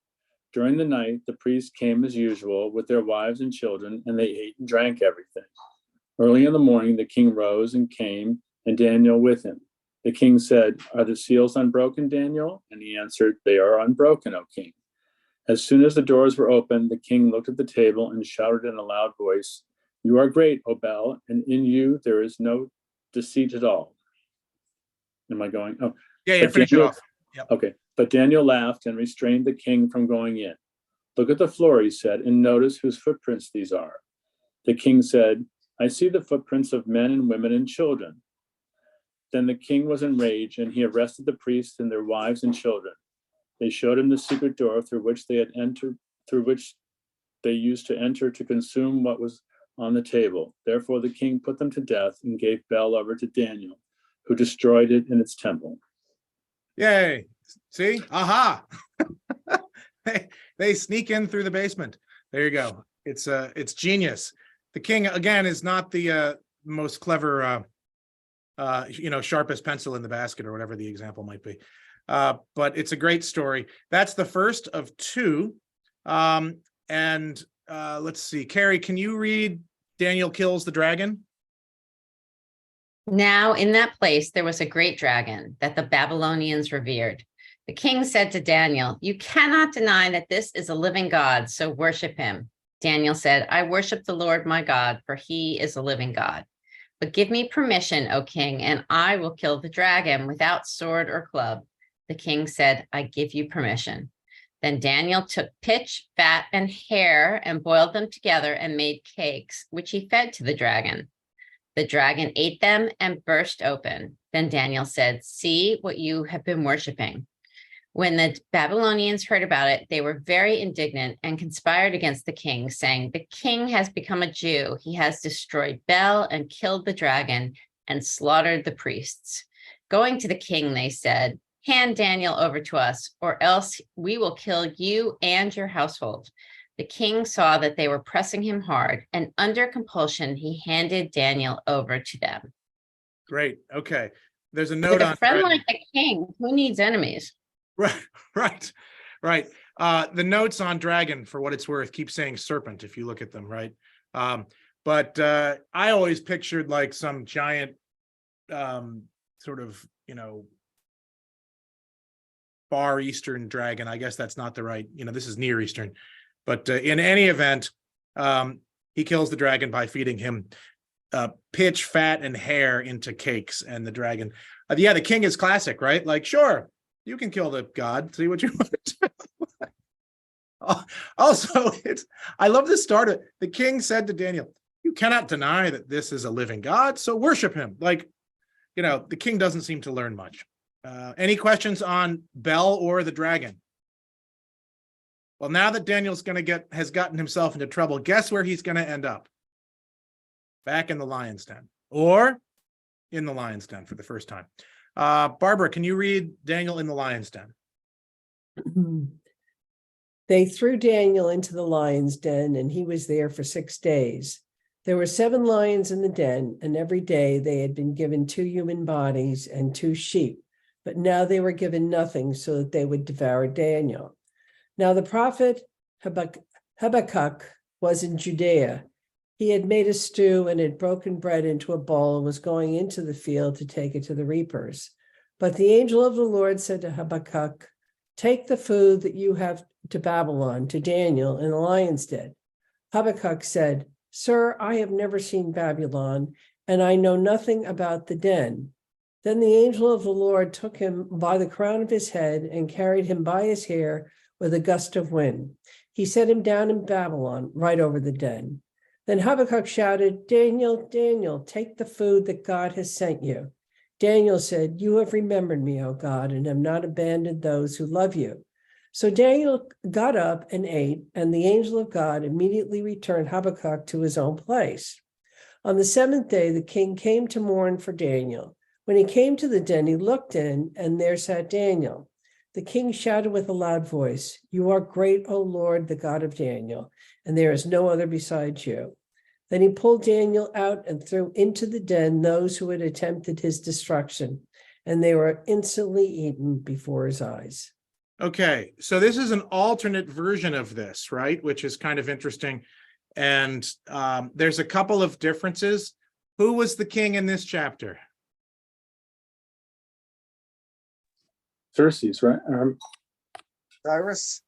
During the night, the priests came as usual with their wives and children, and they ate and drank everything. Early in the morning, the king rose and came, and Daniel with him. The king said, "Are the seals unbroken, Daniel?" And he answered, "They are unbroken, O king." As soon as the doors were opened, the king looked at the table and shouted in a loud voice, "You are great, O Bel, and in you there is no deceit at all." Am I going? Oh, Yeah, but finish it Daniel- off. Yep. Okay, but Daniel laughed and restrained the king from going in. "Look at the floor," he said, "and notice whose footprints these are." The king said, "I see the footprints of men and women and children." Then the king was enraged, and he arrested the priests and their wives and children. They showed him the secret door through which they used to enter to consume what was on the table. Therefore the king put them to death and gave Bel over to Daniel, who destroyed it in its temple. Yay. See? Aha. They sneak in through the basement. There you go. It's genius. The king, again, is not the most clever, sharpest pencil in the basket or whatever the example might be. But it's a great story. That's the first of two. Let's see. Carrie, can you read Daniel Kills the Dragon? Now in that place there was a great dragon that the Babylonians revered. The king said to Daniel, "You cannot deny that this is a living God, so worship him." Daniel said, "I worship the Lord my God, for he is a living God. But give me permission, O king, and I will kill the dragon without sword or club." The king said, "I give you permission." Then Daniel took pitch, fat, and hair and boiled them together and made cakes, which he fed to the dragon. The dragon ate them and burst open. Then Daniel said, "See what you have been worshiping." When the Babylonians heard about it, they were very indignant and conspired against the king, saying, "The king has become a Jew. He has destroyed Bel and killed the dragon and slaughtered the priests." Going to the king, they said, "Hand Daniel over to us, or else we will kill you and your household." The king saw that they were pressing him hard, and under compulsion, he handed Daniel over to them. Great. Okay. There's a note With on a friend like the king, who needs enemies? Right. The notes on dragon, for what it's worth, keep saying serpent if you look at them, right? But I always pictured like some giant sort of, Far Eastern dragon. I guess that's not the right, this is Near Eastern. But in any event, he kills the dragon by feeding him pitch, fat, and hair into cakes. And the dragon, the king is classic, right? Like, sure, you can kill the god. See what you want to do. Also, I love the start. The king said to Daniel, "You cannot deny that this is a living God, so worship him." Like, the king doesn't seem to learn much. Any questions on Bel or the dragon? Well, now that Daniel's has gotten himself into trouble, guess where he's gonna end up? Back in the lion's den, or in the lion's den for the first time. Barbara, can you read Daniel in the lion's den? They threw Daniel into the lion's den, and he was there for 6 days. There were 7 lions in the den, and every day they had been given 2 human bodies and 2 sheep, but now they were given nothing so that they would devour Daniel. Now the prophet Habakkuk was in Judea. He had made a stew and had broken bread into a bowl and was going into the field to take it to the reapers. But the angel of the Lord said to Habakkuk, "Take the food that you have to Babylon, to Daniel in the lion's den." Habakkuk said, "Sir, I have never seen Babylon, and I know nothing about the den." Then the angel of the Lord took him by the crown of his head and carried him by his hair with a gust of wind. He set him down in Babylon, right over the den. Then Habakkuk shouted, "Daniel, Daniel, take the food that God has sent you." Daniel said, "You have remembered me, O God, and have not abandoned those who love you." So Daniel got up and ate, and the angel of God immediately returned Habakkuk to his own place. On the 7th day, the king came to mourn for Daniel. When he came to the den, he looked in, and there sat Daniel. The king shouted with a loud voice, "You are great, O Lord, the God of Daniel, and there is no other besides you." Then he pulled Daniel out and threw into the den those who had attempted his destruction, and they were instantly eaten before his eyes. Okay, so this is an alternate version of this, right? Which is kind of interesting. And there's a couple of differences. Who was the king in this chapter? Xerxes, right? Cyrus?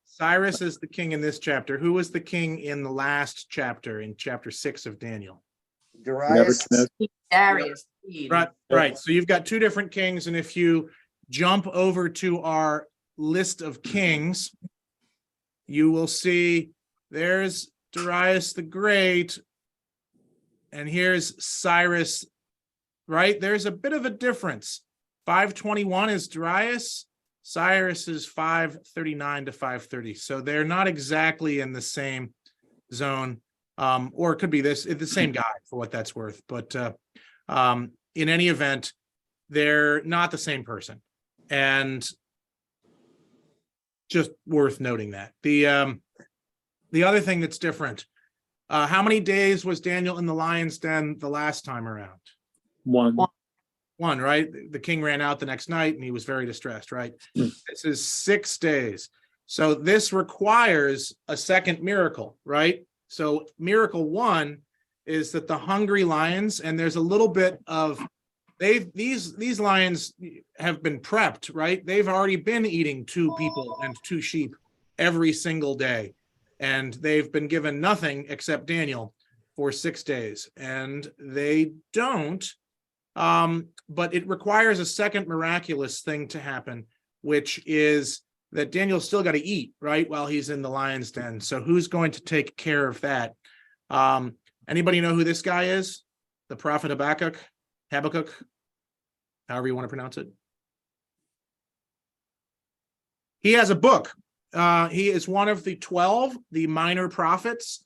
Cyrus is the king in this chapter. Who was the king in the last chapter, in chapter 6 of Daniel? Darius? Darius. Right. So you've got 2 different kings, and if you jump over to our list of kings, you will see there's Darius the Great, and here's Cyrus, right? There's a bit of a difference. 521 is Darius, Cyrus is 539 to 530. So they're not exactly in the same zone, or it could be the same guy for what that's worth. But in any event, they're not the same person. And just worth noting that. The other thing that's different, how many days was Daniel in the lion's den the last time around? One. One, right? The king ran out the next night and he was very distressed, right? This is 6 days. So this requires a second miracle, right? So miracle 1 is that the hungry lions, and there's a little bit of, these lions have been prepped, right? They've already been eating 2 people and 2 sheep every single day. And they've been given nothing except Daniel for 6 days. And they don't, but it requires a second miraculous thing to happen, which is that Daniel's still got to eat, right, while he's in the lion's den. So who's going to take care of that? Anybody know who this guy is? The prophet Habakkuk, however you want to pronounce it. He has a book. He is one of the 12, the minor prophets,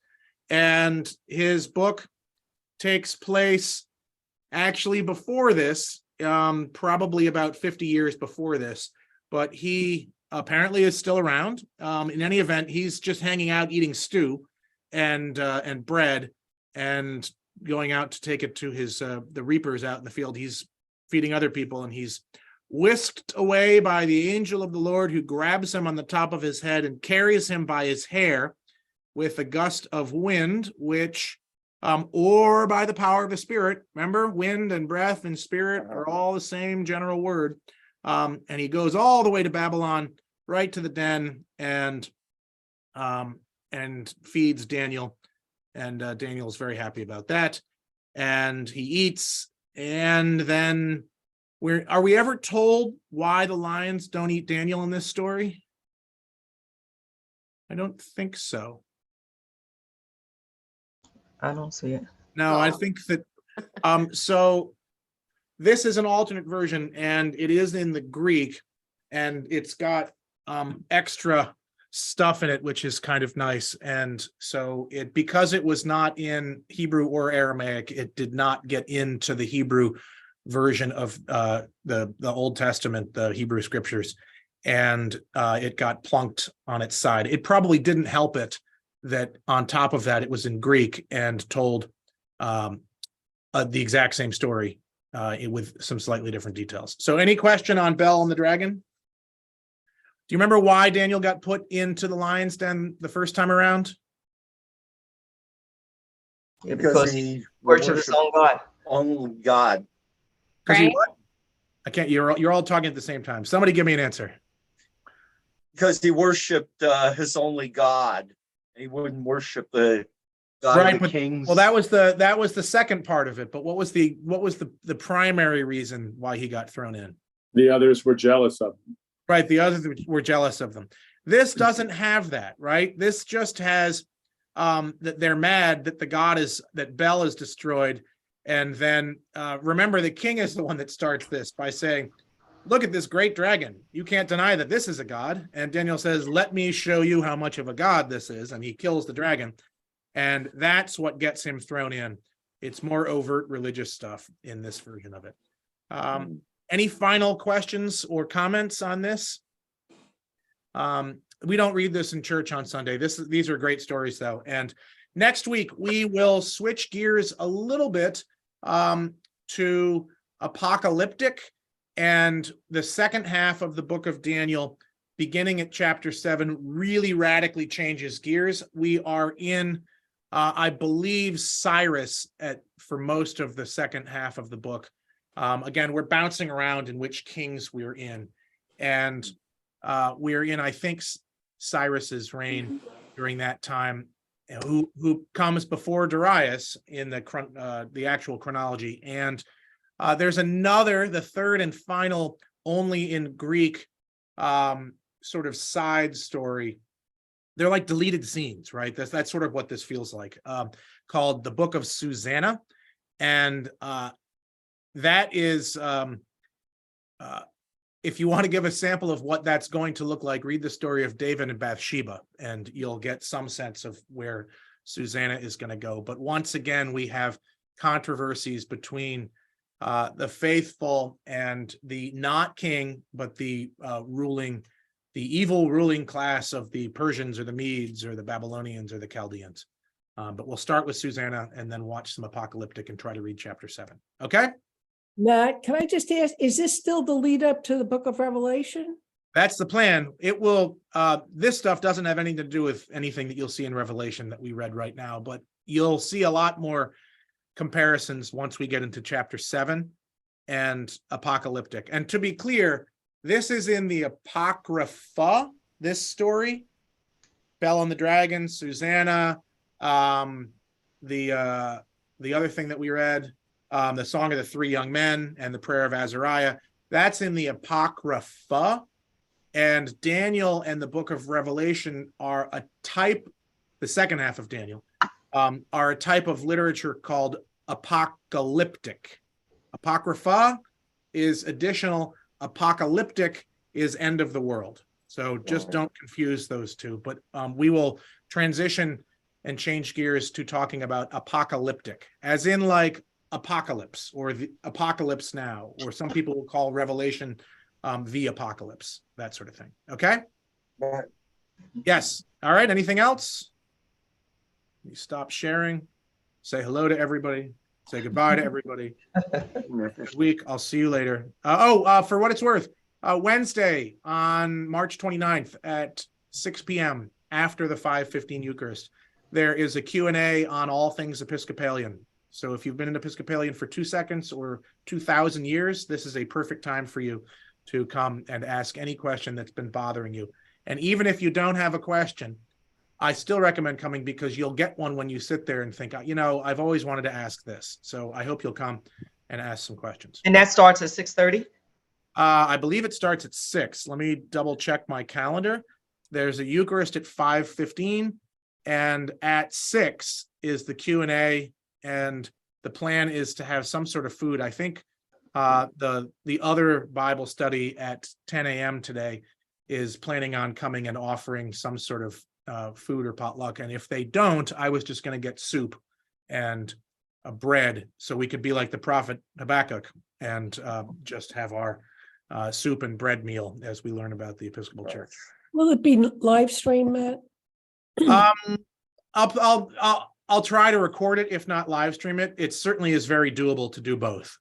and his book takes place actually before this, probably about 50 years before this, but he apparently is still around. In any event, he's just hanging out eating stew and bread and going out to take it to his the reapers out in the field. He's feeding other people, and he's whisked away by the angel of the Lord, who grabs him on the top of his head and carries him by his hair with a gust of wind, which or by the power of a spirit. Remember, wind and breath and spirit are all the same general word. And he goes all the way to Babylon, right to the den, and feeds Daniel. And Daniel is very happy about that. And he eats. And then are we ever told why the lions don't eat Daniel in this story? I don't think so. I don't see it. No, I think that, so this is an alternate version, and it is in the Greek, and it's got extra stuff in it, which is kind of nice. And so because it was not in Hebrew or Aramaic, it did not get into the Hebrew version of the Old Testament, the Hebrew scriptures, and it got plunked on its side. It probably didn't help it that on top of that, it was in Greek and told the exact same story with some slightly different details. So any question on Bel and the Dragon? Do you remember why Daniel got put into the lion's den the first time around? Because he worship his own God. only God. Because he Frank? what? I can't. You're all talking at the same time. Somebody give me an answer. Because he worshipped his only God. He wouldn't worship the God Right, of the but- kings. Well, that was the second part of it. But what was the primary reason why he got thrown in? The others were jealous of him. Right, the others were jealous of them. This doesn't have that, right? This just has that they're mad that that Bel is destroyed, and then remember the king is the one that starts this by saying, "Look at this great dragon. You can't deny that this is a god." And Daniel says, "Let me show you how much of a god this is," and he kills the dragon, and that's what gets him thrown in. It's more overt religious stuff in this version of it. Any final questions or comments on this? We don't read this in church on Sunday. These are great stories though. And next week we will switch gears a little bit to apocalyptic, and the second half of the book of Daniel, beginning at chapter 7, really radically changes gears. We are in, I believe, Cyrus for most of the second half of the book. Again, we're bouncing around in which kings we're in, and we're in, I think, Cyrus's reign during that time, who comes before Darius in the actual chronology. And there's the third and final, only in Greek, sort of side story. They're like deleted scenes, right? That's sort of what this feels like, called the Book of Susanna, and that is, if you want to give a sample of what that's going to look like, read the story of David and Bathsheba, and you'll get some sense of where Susanna is going to go. But once again, we have controversies between the faithful and the not king, but the evil ruling class of the Persians or the Medes or the Babylonians or the Chaldeans. But we'll start with Susanna and then watch some apocalyptic and try to read chapter 7. Okay? Matt, can I just ask, is this still the lead up to the book of Revelation? That's the plan. It will, this stuff doesn't have anything to do with anything that you'll see in Revelation that we read right now, but you'll see a lot more comparisons once we get into chapter 7 and apocalyptic. And to be clear, this is in the Apocrypha, this story, Bel and the Dragon, Susanna, the other thing that we read, the Song of the Three Young Men and the Prayer of Azariah, that's in the Apocrypha. And Daniel and the book of Revelation are a type, the second half of Daniel, are a type of literature called apocalyptic. Apocrypha is additional, apocalyptic is end of the world. So just don't confuse those two, but we will transition and change gears to talking about apocalyptic, as in like apocalypse or the apocalypse now, or some people will call Revelation the apocalypse, that sort of thing. Okay? Right. Yes. All right. Anything else? You stop sharing. Say hello to everybody. Say goodbye to everybody. Good week. I'll see you later. For what it's worth, Wednesday on March 29th at 6 p.m. after the 5:15 Eucharist, there is a Q&A on all things Episcopalian. So if you've been an Episcopalian for 2 seconds or 2,000 years, this is a perfect time for you to come and ask any question that's been bothering you. And even if you don't have a question, I still recommend coming, because you'll get one when you sit there and think, I've always wanted to ask this. So I hope you'll come and ask some questions. And that starts at 6:30? I believe it starts at 6. Let me double check my calendar. There's a Eucharist at 5:15, and at 6 is the Q&A, and the plan is to have some sort of food. I think the other Bible study at 10 a.m. today is planning on coming and offering some sort of food or potluck. And if they don't, I was just going to get soup and a bread so we could be like the prophet Habakkuk and just have our soup and bread meal as we learn about the Episcopal Church. Will it be live streamed, Matt? I'll try to record it, if not live stream it. It certainly is very doable to do both,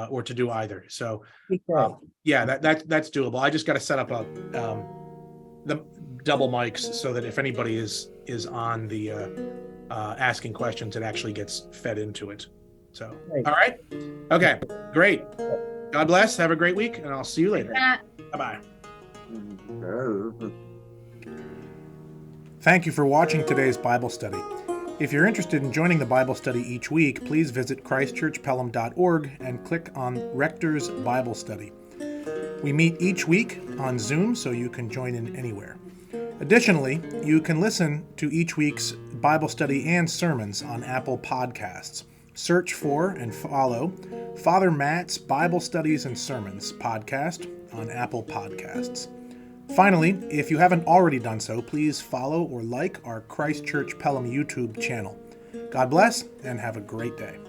or to do either. So Be great. yeah, that's doable. I just got to set up the double mics so that if anybody is on the asking questions, it actually gets fed into it. So Great. all right, okay, great. God bless. Have a great week, and I'll see you later. Matt. Bye bye. Thank you for watching today's Bible study. If you're interested in joining the Bible study each week, please visit christchurchpelham.org and click on Rector's Bible Study. We meet each week on Zoom, so you can join in anywhere. Additionally, you can listen to each week's Bible study and sermons on Apple Podcasts. Search for and follow Father Matt's Bible Studies and Sermons podcast on Apple Podcasts. Finally, if you haven't already done so, please follow or like our Christ Church Pelham YouTube channel. God bless and have a great day.